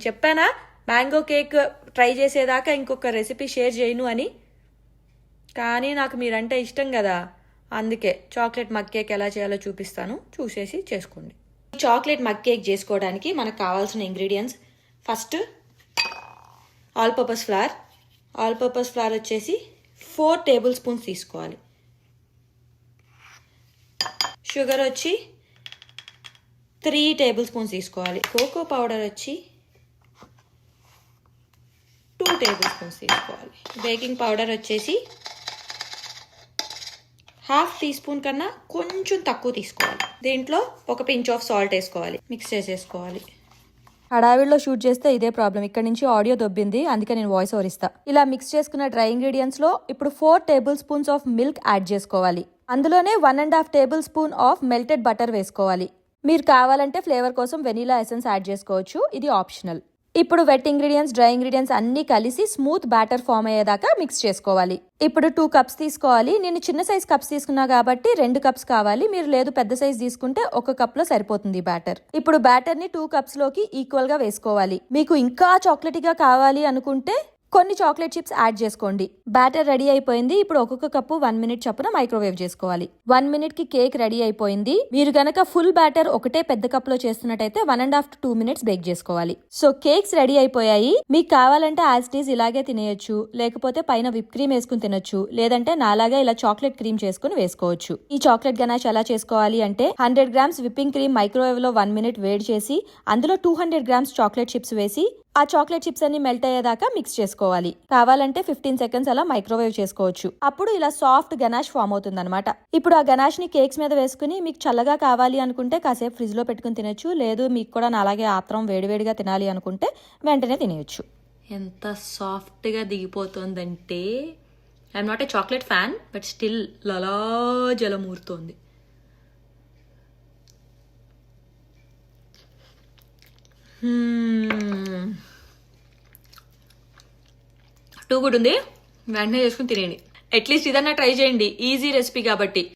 చెప్పానా mango cake try చేసేదాకా ఇంకొక రెసిపీ షేర్ చేయను అని. కానీ నాకు మీరంటే ఇష్టం కదా, అందుకే చాక్లెట్ మగ్ కేక్ ఎలా చేయాలో చూపిస్తాను, చూసేసి చేసుకోండి. చాక్లెట్ మగ్ కేక్ చేసుకోవడానికి మనకు కావాల్సిన ingredients: first all purpose flower వచ్చేసి 4 టేబుల్ స్పూన్స్ తీసుకోవాలి. షుగర్ వచ్చి 3 టేబుల్ స్పూన్స్ తీసుకోవాలి. కోకో పౌడర్ వచ్చి 2 టేబుల్ స్పూన్స్ తీసుకోవాలి. బేకింగ్ పౌడర్ వచ్చేసి 1/2 టీ స్పూన్ కన్నా కొంచెం తక్కువ తీసుకోవాలి. దీంట్లో ఒక పించ్ ఆఫ్ సాల్ట్ వేసుకోవాలి. మిక్స్ చేసేసుకోవాలి. హడావిడిలో షూట్ చేస్తే ఇదే ప్రాబ్లం, ఇక్కడ నుంచి ఆడియో దొబ్బింది, అందుకే నేను వాయిస్ ఓవర్ ఇస్తా. ఇలా మిక్స్ చేసుకున్న డ్రై ఇంగ్రీడియంట్స్ లో ఇప్పుడు 4 table spoons of milk add చేసుకోవాలి. అందులోనే 1.5 table spoon of melted butter వేసుకోవాలి. మీరు కావాలంటే ఫ్లేవర్ కోసం వెనీలా ఎసెన్స్ యాడ్ చేసుకోవచ్చు, ఇది ఆప్షనల్. ఇప్పుడు వెట్ ఇంగ్రీడియంట్స్, డ్రై ఇంగ్రీడియంట్స్ అన్ని కలిసి స్మూత్ బ్యాటర్ ఫామ్ అయ్యేదాకా మిక్స్ చేసుకోవాలి. ఇప్పుడు 2 కప్స్ తీసుకోవాలి. నేను చిన్న సైజ్ కప్స్ తీసుకున్నా కాబట్టి 2 కప్స్ కావాలి. మీరు లేదు పెద్ద సైజ్ తీసుకుంటే 1 కప్ లో సరిపోతుంది బ్యాటర్. ఇప్పుడు బ్యాటర్ ని 2 కప్స్ లోకి ఈక్వల్ గా వేసుకోవాలి. మీకు ఇంకా చాక్లెటీగా కావాలి అనుకుంటే కొన్ని చాక్లెట్ చిప్స్ యాడ్ చేసుకోండి. బ్యాటర్ రెడీ అయిపోయింది. ఇప్పుడు ఒక్కొక్క కప్పు 1 మినిట్ చొప్పున మైక్రోవేవ్ చేసుకోవాలి. 1 మినిట్ కి కేక్ రెడీ అయిపోయింది. మీరు గనక ఫుల్ బ్యాటర్ ఒకటే పెద్ద కప్ లో చేస్తున్నట్టయితే 1.5 to 2 మినిట్స్ బేక్ చేసుకోవాలి. సో కేక్స్ రెడీ అయిపోయాయి. మీకు కావాలంటే యాజ్ ఇట్ ఈజ్ ఇలాగే తినేయొచ్చు, లేకపోతే పైన విప్ క్రీమ్ వేసుకుని తినొచ్చు, లేదంటే నాలాగా ఇలా చాక్లెట్ క్రీమ్ చేసుకుని వేసుకోవచ్చు. ఈ చాక్లెట్ గనాష్ ఎలా చేసుకోవాలి అంటే 100 గ్రామ్స్ విప్పింగ్ క్రీమ్ మైక్రోవేవ్ లో 1 మినిట్ వేడి చేసి అందులో 200 గ్రామ్స్ చాక్లెట్ చిప్స్ వేసి ఆ చాక్లెట్ చిప్స్ అన్ని మెల్ట్ అయ్యేదాకా మిక్స్ చేసుకోవాలి. కావాలంటే 15 సెకండ్స్ అలా మైక్రోవేవ్ చేసుకోవచ్చు. అప్పుడు ఇలా సాఫ్ట్ గనాష్ ఫామ్ అవుతుంది అనమాట. ఇప్పుడు ఆ గనాష్ ని కేక్స్ మీద వేసుకుని మీకు చల్లగా కావాలి అనుకుంటే కాసేపు ఫ్రిడ్జ్ లో పెట్టుకుని తినొచ్చు, లేదు మీకు కూడా అలాగే ఆత్రం వేడివేడిగా తినాలి అనుకుంటే వెంటనే తినేయచ్చు. ఎంత సాఫ్ట్ గా దిగిపోతుందంటే I'm not a chocolate fan, but still లలా జలమూరుతోంది. టూ గుడ్ ఉంది, వెంటనే చేసుకుని తినేయండి. అట్లీస్ట్ ఇదన్నా ట్రై చేయండి, ఈజీ రెసిపీ కాబట్టి.